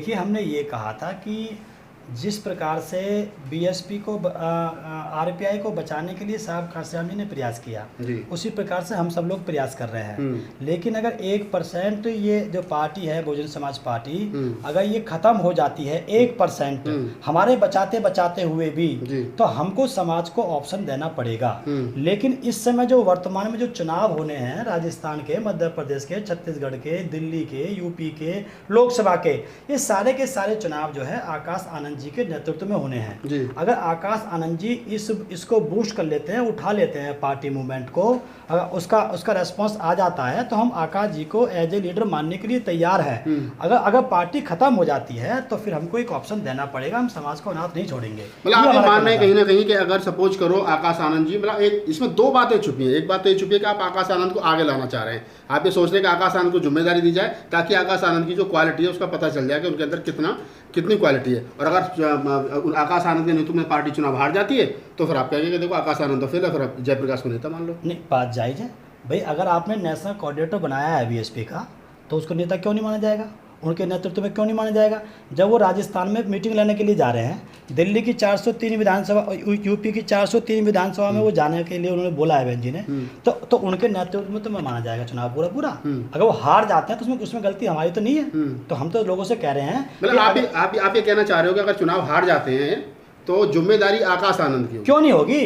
देखिए, हमने ये कहा था कि जिस प्रकार से बीएसपी को आरपीआई को बचाने के लिए साहब कासिम जी ने प्रयास किया, उसी प्रकार से हम सब लोग प्रयास कर रहे हैं। लेकिन अगर 1% ये जो पार्टी है बहुजन समाज पार्टी, अगर ये खत्म हो जाती है 1% हमारे बचाते बचाते हुए भी, तो हमको समाज को ऑप्शन देना पड़ेगा। लेकिन इस समय जो वर्तमान में जो चुनाव होने हैं राजस्थान के, मध्य प्रदेश के, छत्तीसगढ़ के, दिल्ली के, यूपी के, लोकसभा के, ये सारे के सारे चुनाव जो है आकाश आनंद जी के नेतृत्व में होने हैं। अगर आकाश आनंद जी इसको बूस्ट कर लेते हैं, उठा लेते हैं पार्टी मूवमेंट को, अगर उसका रेस्पॉन्स आ जाता है तो हम आकाश जी को एज ए लीडर मानने के लिए तैयार है। अगर पार्टी खत्म हो जाती है तो फिर हमको एक ऑप्शन देना पड़ेगा, हम समाज को अनाथ नहीं छोड़ेंगे। मतलब आप मानना है कहीं ना कहीं कि अगर सपोज करो आकाश आनंद जी, मतलब एक इसमें दो बातें छुपी हैं। एक बात तो ये छुपी है कि आप आकाश आनंद को आगे लाना चाह रहे हैं, आप ये सोच रहे हैं कि आकाश आनंद को जिम्मेदारी दी जाए ताकि आकाश आनंद की जो क्वालिटी है उसका पता चल जाए कि उनके अंदर कितनी क्वालिटी है। और अगर आकाश आनंद के नेतृत्व में पार्टी चुनाव हार जाती है तो फिर आप कहेंगे कि देखो आकाश आनंद तो फेल है, फिर आप जयप्रकाश को नेता मान लो। नहीं, बात जायज़ है भाई। अगर आपने नेशनल कोऑर्डिनेटर बनाया है बीएसपी का, तो उसको नेता क्यों नहीं माना जाएगा? उनके नेतृत्व में क्यों नहीं माना जाएगा? जब वो राजस्थान में मीटिंग लेने के लिए जा रहे हैं, दिल्ली की 403 विधानसभा, यूपी की 403 विधानसभा में वो जाने के लिए उन्होंने बोला है बहन जी ने, तो उनके नेतृत्व में तो मैं माना जाएगा चुनाव पूरा। अगर वो हार जाते हैं तो उसमें गलती हमारी तो नहीं है। तो हम तो लोगों से कह रहे हैं, मतलब आप ये कहना चाह रहे हो कि अगर चुनाव हार जाते हैं तो जिम्मेदारी आकाश आनंद की क्यों नहीं होगी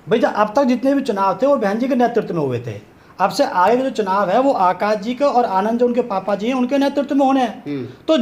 भाई? अब तक जितने भी चुनाव थे वो बहन जी के नेतृत्व में हुए थे। अब से आगे जो चुनाव है वो आकाश जी का और आनंद जो उनके पापा जी हैं उनके नेतृत्व में होने हैं। तो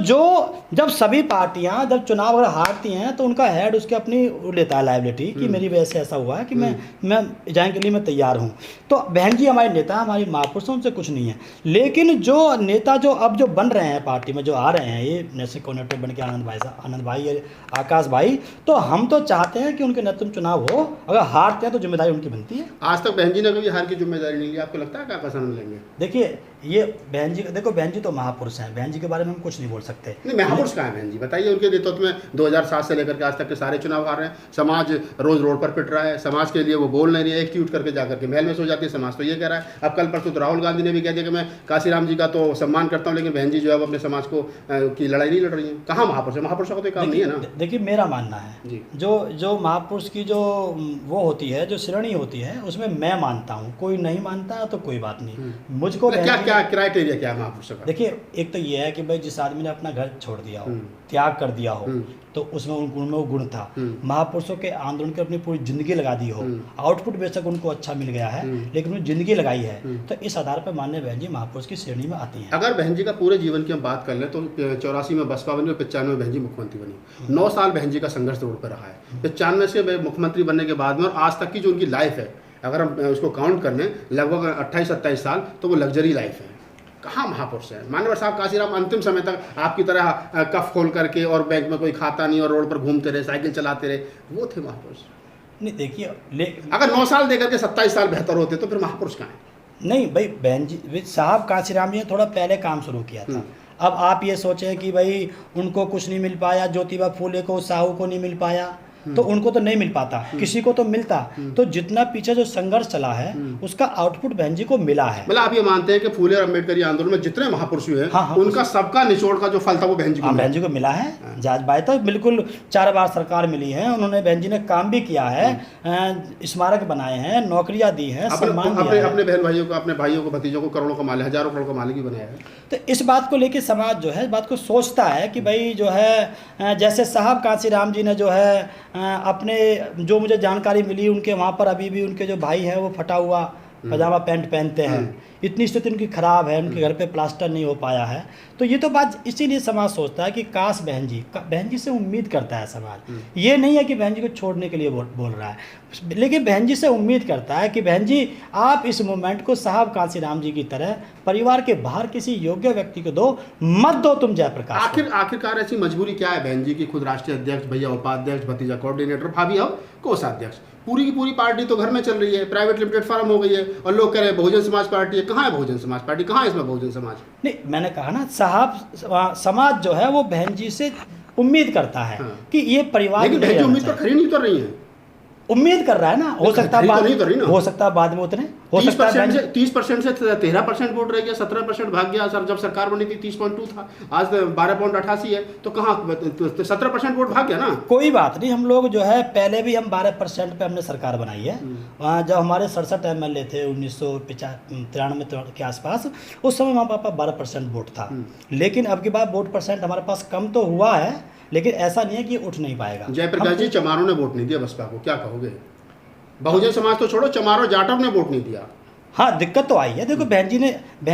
जब सभी पार्टियां जब चुनाव अगर हारती हैं तो उनका हेड उसके अपनी लेता है लायबिलिटी कि मेरी वजह से ऐसा हुआ है कि मैं जाने के लिए मैं तैयार हूं। तो बहन जी हमारे नेता, हमारी महापुरुष, उनसे कुछ नहीं है। लेकिन जो नेता जो बन रहे हैं पार्टी में, जो आ रहे हैं ये नेशनल कोऑर्डिनेटर बन के आनंद भाई, आकाश भाई, तो हम तो चाहते हैं कि उनके नेतृत्व में चुनाव हो। अगर हारते हैं तो जिम्मेदारी उनकी बनती है। आज तक बहन जी ने कभी हार की जिम्मेदारी नहीं ली, आपको लगता है आकाश आनंद लेंगे? देखिए, ये बहन जी, देखो बहन जी तो महापुरुष हैं, बहन जी के बारे में हम कुछ नहीं बोल सकते। नहीं, महापुरुष कहाँ है बहन जी? बताइए। उनके नेतृत्व में 2007 से लेकर के आज तक के सारे चुनाव हार रहे हैं, समाज रोज रोड पर पिट रहा है, समाज के लिए वो बोल नहीं रही है, एक ट्वीट करके जाकर के महल में सो जाती है, समाज तो ये कह रहा है। अब कल परसों तो राहुल गांधी ने भी कह दिया कि मैं काशीराम जी का तो सम्मान करता हूँ, लेकिन बहन जी जो है वो अपने समाज को की लड़ाई नहीं लड़ रही है। कहाँ महापुरुष है? महापुरुषों का तो काम नहीं है ना। देखिए, मेरा मानना है जो महापुरुष की जो वो होती है, जो श्रेणी होती है, उसमें मैं मानता हूँ। कोई नहीं मानता तो कोई बात नहीं। मुझको क्या क्राइटेरिया क्या है महापुरुष का? देखिए, एक तो ये है कि भाई जिस आदमी ने अपना घर छोड़ दिया हो, त्याग कर दिया हो, तो उसमें उनमें वो गुण था। महापुरुषों के आंदोलन की अपनी पूरी जिंदगी लगा दी हो, आउटपुट बेशक उनको अच्छा मिल गया है लेकिन उन्होंने जिंदगी लगाई है, तो इस आधार पर माननीय बहन जी महापुरुष की श्रेणी में आती हैं। अगर बहन जी का पूरे जीवन की हम बात कर लें तो 84 में बसपा बनी और 95 में बहन जी मुख्यमंत्री बनी। 9 साल बहन जी का संघर्ष रोड पर रहा है। 95 से मुख्यमंत्री बनने के बाद में और आज तक की जो उनकी लाइफ है, अगर हम उसको काउंट कर लें लगभग 28-27 साल, तो वो लग्जरी लाइफ है। कहाँ महापुरुष है? मान्यवर साहब काशीराम अंतिम समय तक आपकी तरह कफ खोल करके और बैंक में कोई खाता नहीं और रोड पर घूमते रहे, साइकिल चलाते रहे, वो थे महापुरुष। नहीं, देखिए, अगर 9 साल देकर के 27 साल बेहतर होते तो फिर महापुरुष कहाँ है? नहीं भाई, बहन जी साहब काशीराम जी ने थोड़ा पहले काम शुरू किया था। अब आप ये सोचें कि भाई उनको कुछ नहीं मिल पाया, ज्योतिबा फूले को, साहू को नहीं मिल पाया, तो उनको तो नहीं मिल पाता, किसी को तो मिलता। तो जितना पीछे जो संघर्ष चला है उसका आउटपुट बहन जी को मिला है। मतलब आप ये मानते हैं कि फूले और अम्बेडकरी आंदोलन में जितने महापुरुष हुए हैं उनका सबका निचोड़ का जो फल था वो बहन जी को मिला है। जाज भाई तो बिल्कुल 4 बार सरकार मिली है, उन्होंने बहन जी ने काम भी किया है, स्मारक बनाए हैं, नौकरियां दी हैं, सम्मान दिया है। अपने बहन भाइयों को, अपने भाइयों को, भतीजों को करोड़ों का मालिक, हजारों करोड़ का मालिक भी बनाया है। तो इस बात को लेकर समाज जो है इस बात को सोचता है कि भाई जो है, जैसे साहब काशीराम जी ने जो है अपने, जो मुझे जानकारी मिली, उनके वहाँ पर अभी भी उनके जो भाई हैं वो फटा हुआ पजामा पैंट पहनते हैं। इतनी स्थिति उनकी ख़राब है, उनके घर पे प्लास्टर नहीं हो पाया है। तो ये तो बात इसीलिए समाज सोचता है कि काश बहन जी से उम्मीद करता है समाज। ये नहीं है कि बहन जी को छोड़ने के लिए बोल रहा है, लेकिन बहन जी से उम्मीद करता है कि बहन जी आप इस मूवमेंट को साहब काशीराम जी की तरह परिवार के बाहर किसी योग्य व्यक्ति को दो, मत दो तुम जयप्रकाश। आखिरकार ऐसी मजबूरी क्या है बहन जी की? खुद राष्ट्रीय अध्यक्ष, भैया उपाध्यक्ष, भतीजा कोऑर्डिनेटर, भाभी अब कोषाध्यक्ष, पूरी की पूरी पार्टी तो घर में चल रही है, प्राइवेट लिमिटेड फार्म हो गई है, और लोग कह रहे हैं बहुजन समाज पार्टी है। कहाँ है बहुजन समाज पार्टी? कहाँ है इसमें बहुजन समाज? नहीं, मैंने कहा ना, साहब समाज जो है वो बहन जी से उम्मीद करता है कि ये परिवार, लेकिन बहन जी उम्मीद पर खरी नहीं उतर रही है। उम्मीद कर रहा है ना, हो सकता है बाद, तो नहीं ना। हो सकता है बाद में उतने, हो सकता है 30% से 13% वोट रह गया, 17% भाग गया सर। जब सरकार बनी थी 30.2 था, आज 12.88 है, तो कहाँ 17% वोट भाग गया ना। कोई बात नहीं, हम लोग जो है पहले भी हम 12% पे हमने सरकार बनाई है। जब हमारे 67 MLA थे 1993 के आसपास, उस समय हमारे पास 12% वोट था। लेकिन अब की बार वोट परसेंट हमारे पास कम तो हुआ है, लेकिन ऐसा नहीं है कि उठ नहीं पाएगा। जयप्रकाश जी, चमारों ने वोट नहीं दिया बसपा को, क्या कहोगे? बहुजन समाज तो छोड़ो, चमारों जाटव ने वोट नहीं दिया। हाँ, दिक्कत तो आई है। देखो, बहन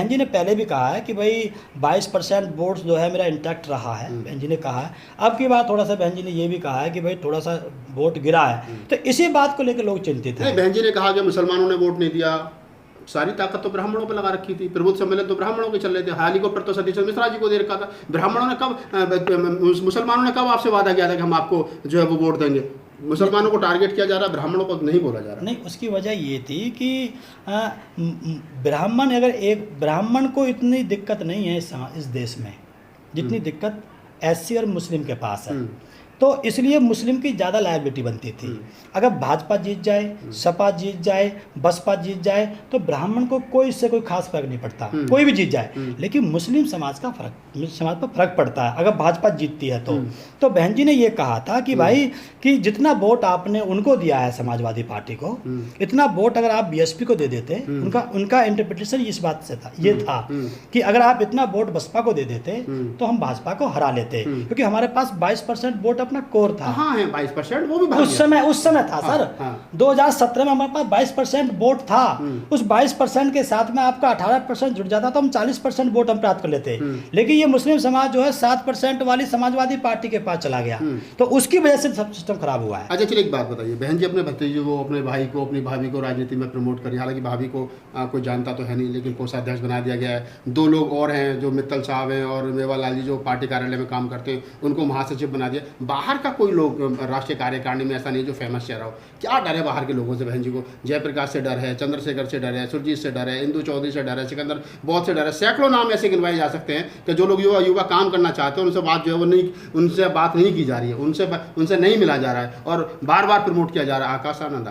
जी ने पहले भी कहा है कि भाई 22% वोट जो है मेरा इंटैक्ट रहा है, बहन जी ने कहा है। अब की बात थोड़ा सा बहन जी ने ये भी कहा है कि भाई थोड़ा सा वोट गिरा है, तो इसी बात को लेकर लोग चिंतित हैं। बहन जी ने कहा कि मुसलमानों ने वोट नहीं दिया, सारी ताकत तो ब्राह्मणों पर लगा रखी थी, प्रबुद्ध सम्मेलन तो ब्राह्मणों के चल रहे थे, हाल ही को पर तो सतीश मिश्रा जी को दे रखा था। ब्राह्मणों ने कब, मुसलमानों ने कब आपसे वादा किया था कि हम आपको जो है वो वोट देंगे? मुसलमानों को टारगेट किया जा रहा है, ब्राह्मणों को नहीं बोला जा रहा। नहीं, उसकी वजह ये थी कि ब्राह्मण, अगर एक ब्राह्मण को इतनी दिक्कत नहीं है इस देश में जितनी दिक्कत SC और मुस्लिम के पास है, तो इसलिए मुस्लिम की ज़्यादा लायबिलिटी बनती थी। अगर भाजपा जीत जाए, सपा जीत जाए, बसपा जीत जाए, तो ब्राह्मण को कोई इससे कोई खास फर्क नहीं पड़ता, कोई भी जीत जाए। लेकिन मुस्लिम समाज पर फर्क पड़ता है अगर भाजपा जीतती है तो बहन जी ने ये कहा था कि भाई कि जितना वोट आपने उनको दिया है समाजवादी पार्टी को, इतना वोट अगर आप BSP को दे देते, उनका इंटरप्रिटेशन इस बात से था, ये था कि अगर आप इतना वोट बसपा को दे देते तो हम भाजपा को हरा लेते, क्योंकि हमारे पास 22% वोट अपना कोर था। हाँ है 22%, वो भी उस समय था सर। 2017 में हमारे पास 22% वोट था। उस 22% के साथ में आपका 18% जुड़ जाता तो हम 40% वोट हम प्राप्त कर लेते। लेकिन ये मुस्लिम समाज जो है 7% वाली समाजवादी पार्टी के पास चला गया, तो उसकी वजह से सब सिस्टम खराब हुआ है। अच्छा चलिए, एक बात बताइए, बहन जी अपने भतीजे को, अपने भाई को, अपनी भाभी को राजनीति में प्रमोट करिए। हालांकि भाभी को कोई जानता तो है नहीं, लेकिन कोषाध्यक्ष बना दिया गया है। 2 लोग और हैं जो मित्तल साहब हैं और मेवालाल जी जो पार्टी कार्यालय में काम करते हैं, उनको महासचिव बना दिया। बाहर का कोई लोग राष्ट्रीय कार्यकारिणी में ऐसा नहीं जो फेमस चेहरा हो, क्या डर है बाहर के लोगों से बहन जी को? जयप्रकाश से डर है, चंद्रशेखर से डर है, सुरजीत से डर है, इंदु चौधरी से डर है, सिकंदर बहुत से डर है। सैकड़ों नाम ऐसे गिनवाए जा सकते हैं कि जो लोग युवा काम करना चाहते हैं, उनसे बात जो है वो नहीं, उनसे बात नहीं की जा रही है, उनसे नहीं मिला जा रहा है और बार बार प्रमोट किया जा रहा है। आकाश आनंद,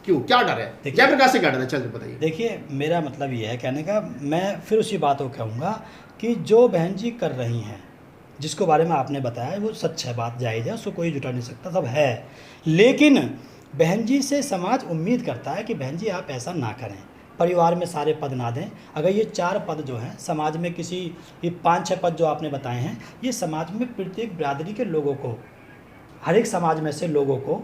क्यों, क्या डर है? जयप्रकाश से क्या डर है? चल बताइए। देखिए, मेरा मतलब ये है कहने का, मैं फिर उसी बात को कहूँगा कि जो बहन जी कर रही हैं, जिसको बारे में आपने बताया, वो सच है, बात जायज़ है, उसको कोई जुटा नहीं सकता, सब है। लेकिन बहन जी से समाज उम्मीद करता है कि बहन जी आप ऐसा ना करें, परिवार में सारे पद ना दें। अगर ये 4 पद जो हैं समाज में, ये 5-6 पद जो आपने बताए हैं, ये समाज में प्रत्येक बिरादरी के लोगों को, हर एक समाज में से लोगों को,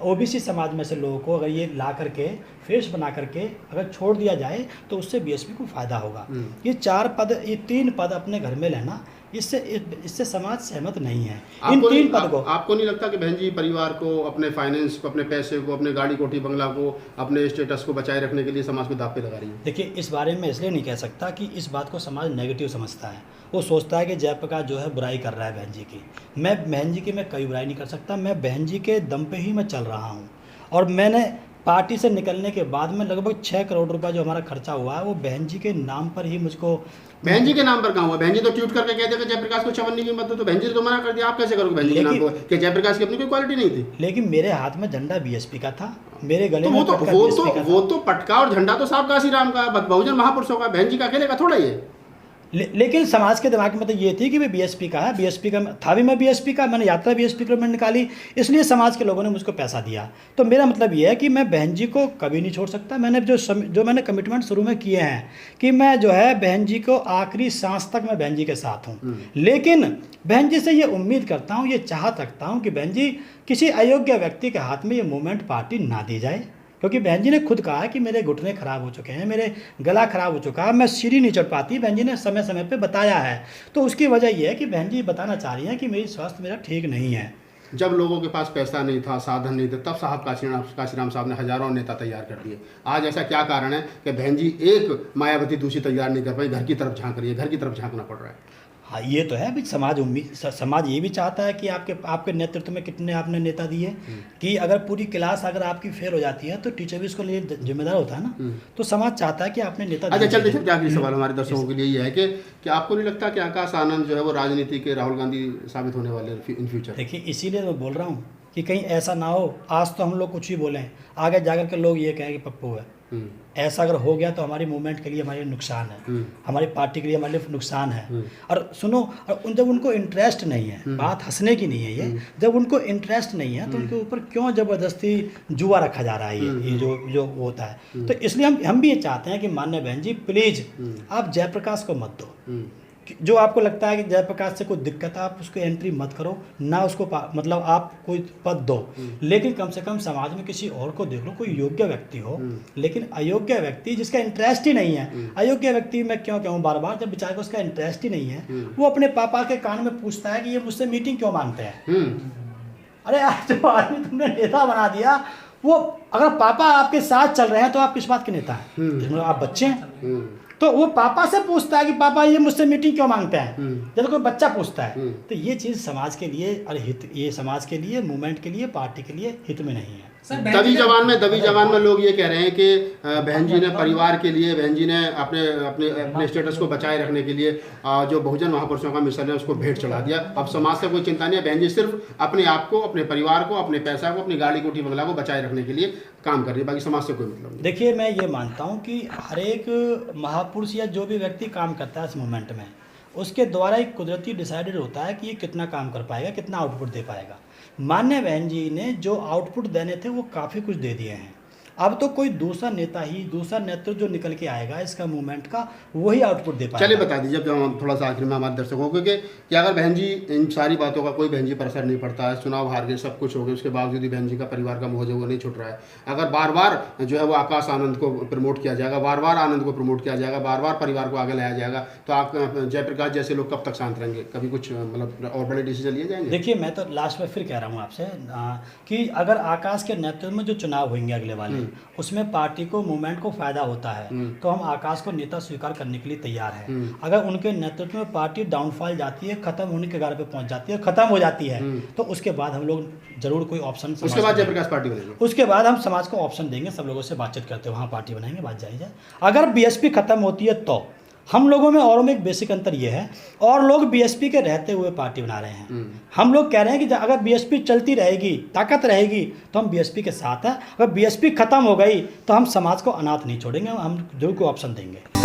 OBC समाज में से लोगों को अगर ये ला करके फेस बना करके अगर छोड़ दिया जाए तो उससे BSP को फ़ायदा होगा। ये 4 पद, ये 3 पद अपने घर में लेना, इससे समाज सहमत नहीं है। इन 3 पद को आपको नहीं लगता कि बहन जी परिवार को, अपने फाइनेंस को, अपने पैसे को, अपने गाड़ी कोठी बंगला को, अपने स्टेटस को बचाए रखने के लिए समाज को दाव पे लगा रही है? देखिए, इस बारे में इसलिए नहीं कह सकता कि इस बात को समाज नेगेटिव समझता है। वो सोचता है कि जयप्रकाश जो है बुराई कर रहा है बहन जी की। मैं बहन जी की मैं कभी बुराई नहीं कर सकता। मैं बहन जी के दम पे ही मैं चल रहा हूँ, और मैंने पार्टी से निकलने के बाद में लगभग 6 करोड़ रुपए जो हमारा खर्चा हुआ है वो बहन जी के नाम पर ही मुझको। बहन जी के नाम पर कहाँ हुआ? बहन जी तो ट्वीट करके कहते थे जयप्रकाश को 54 की मत दो, तो बहन जी ने तो मना कर दिया। आप कैसे करोगे बहन जी के नाम पर कि जयप्रकाश की अपनी कोई क्वालिटी नहीं थी? लेकिन मेरे हाथ में झंडा BSP का था, मेरे गले में वो तो पटका और झंडा तो साहब काशीराम का, बहुजन महापुरुषों का, बहन जी का अकेले का थोड़ा ही है। लेकिन समाज के दिमाग में तो ये थी कि भाई BSP का है, BSP का था भी, मैं BSP का, मैंने यात्रा BSP के में निकाली, इसलिए समाज के लोगों ने मुझको पैसा दिया। तो मेरा मतलब ये है कि मैं बहन जी को कभी नहीं छोड़ सकता। मैंने जो मैंने कमिटमेंट शुरू में किए हैं कि मैं जो है बहन जी को आखिरी सांस तक मैं बहन जी के साथ हूँ। लेकिन बहन जी से ये उम्मीद करता हूँ, ये चाहत रखता हूँ कि बहन जी किसी अयोग्य व्यक्ति के हाथ में ये मूवमेंट पार्टी ना दी जाए, क्योंकि बहन जी ने खुद कहा है कि मेरे घुटने खराब हो चुके हैं, मेरे गला खराब हो चुका है, मैं सीढ़ी नहीं चढ़ पाती। बहन जी ने समय समय पे बताया है। तो उसकी वजह यह है कि बहन जी बताना चाह रही हैं कि मेरी स्वास्थ्य मेरा ठीक नहीं है। जब लोगों के पास पैसा नहीं था, साधन नहीं थे, तब साहब काशीराम साहब ने हजारों नेता तैयार कर दिए। आज ऐसा क्या कारण है कि बहन जी एक मायावती दूसरी तैयार नहीं कर पाई? घर की तरफ झांक रही है, घर की तरफ झांकना पड़ रहा है। हाँ, ये तो है भाई। समाज ये भी चाहता है कि आपके नेतृत्व में कितने आपने नेता दिए, कि अगर पूरी क्लास अगर आपकी फेल हो जाती है तो टीचर भी इसको लिए जिम्मेदार होता है ना। तो समाज चाहता है कि आपने नेता। अच्छा चलते आखिरी सवाल हमारे दर्शकों के लिए ये है कि आपको नहीं लगता कि आकाश आनंद जो है वो राजनीति के राहुल गांधी साबित होने वाले इन फ्यूचर? देखिए, इसीलिए मैं बोल रहा हूँ कि कहीं ऐसा ना हो आज तो हम लोग कुछ ही बोलें, आगे जाकर के लोग ये कहें कि पप्पू है। ऐसा अगर हो गया तो हमारी मूवमेंट के लिए हमारे लिए नुकसान है, हमारी पार्टी के लिए हमारे लिए नुकसान है। और सुनो, और जब उनको इंटरेस्ट नहीं है, बात हंसने की नहीं है ये, जब उनको इंटरेस्ट नहीं है तो उनके ऊपर क्यों ज़बरदस्ती जुआ रखा जा रहा है, ये जो होता है। तो इसलिए हम भी ये चाहते हैं कि माननीय बहन जी प्लीज़ आप जयप्रकाश को मत दो। जो आपको लगता है कि जयप्रकाश से कोई दिक्कत है, आप उसको एंट्री मत करो ना, उसको मतलब आप कोई पद दो, लेकिन कम से कम समाज में किसी और को देख लो, कोई योग्य व्यक्ति हो। लेकिन अयोग्य व्यक्ति जिसका इंटरेस्ट ही नहीं है, अयोग्य व्यक्ति मैं क्यों कहूँ बार बार, जब बेचारे को उसका इंटरेस्ट ही नहीं है, वो अपने पापा के कान में पूछता है कि ये मुझसे मीटिंग क्यों मांगते हैं। अरे यार, जो आदमी तुमने नेता बना दिया, वो अगर पापा आपके साथ चल रहे हैं तो आप किस बात के नेता हैं, जिसमें आप बच्चे हैं। तो वो पापा से पूछता है कि पापा ये मुझसे मीटिंग क्यों मांगते हैं, जब कोई बच्चा पूछता है। तो ये चीज़ समाज के लिए और हित, ये समाज के लिए, मूवमेंट के लिए, पार्टी के लिए हित में नहीं है। दबी जबान में लोग ये कह रहे हैं कि बहन जी ने परिवार के लिए, बहन जी ने अपने स्टेटस को बचाए रखने के लिए जो बहुजन महापुरुषों का मिशन है उसको भेंट चढ़ा दिया। अब समाज से कोई चिंता नहीं है, बहन जी सिर्फ अपने आप को, अपने परिवार को, अपने पैसा को, अपनी गाड़ी कोठी बंगला को बचाए रखने के लिए काम कर रही है, बाकी समाज से कोई मतलब नहीं। देखिए, मैं ये मानता हूँ कि हर एक महापुरुष या जो भी व्यक्ति काम करता है इस मूवमेंट में, उसके द्वारा एक कुदरती डिसाइडेड होता है कि ये कितना काम कर पाएगा, कितना आउटपुट दे पाएगा। माननीय बहन जी ने जो आउटपुट देने थे वो काफ़ी कुछ दे दिए हैं। अब तो कोई दूसरा नेता ही, दूसरा नेतृत्व जो निकल के आएगा इसका मूवमेंट का, वही आउटपुट दे पाएगा। चलिए बता दीजिए, जब हम थोड़ा सा आखिर में हमारे दर्शकों को कि अगर बहन जी इन सारी बातों का कोई बहन जी पर असर नहीं पड़ता है, चुनाव हार गए, सब कुछ हो गया, उसके बावजूद भी बहन जी का परिवार का मोह जो वो नहीं छूट रहा है, अगर बार बार जो है वो आकाश आनंद को प्रमोट किया जाएगा, बार बार आनंद को प्रमोट किया जाएगा, बार बार परिवार को आगे लाया जाएगा, तो आप जयप्रकाश जैसे लोग कब तक शांत रहेंगे? कभी कुछ मतलब और बड़े डिसीजन लिए जाएंगे? देखिए, मैं तो लास्ट में फिर कह रहा हूँ आपसे कि अगर आकाश के नेतृत्व में जो चुनाव होंगे अगले वाले, उसमें पार्टी को, मूवमेंट को फायदा होता है तो हम आकाश को नेता स्वीकार करने के लिए तैयार है। अगर उनके नेतृत्व में पार्टी डाउनफॉल जाती है, खत्म होने के गारे पे पहुंच जाती है, खत्म हो जाती है, तो उसके बाद हम लोग जरूर कोई ऑप्शन, उसके बाद जयप्रकाश पार्टी बनेगी, उसके बाद हम समाज को ऑप्शन देंगे, सब लोगों से बातचीत करते हुए वहाँ पार्टी बनाएंगे, बात जाए। अगर बीएसपी खत्म होती है तो हम लोगों में औरों में एक बेसिक अंतर ये है, और लोग बीएसपी के रहते हुए पार्टी बना रहे हैं। हम लोग कह रहे हैं कि अगर बीएसपी चलती रहेगी, ताकत रहेगी, तो हम बीएसपी के साथ हैं। अगर बीएसपी खत्म हो गई तो हम समाज को अनाथ नहीं छोड़ेंगे, हम जरूर को ऑप्शन देंगे।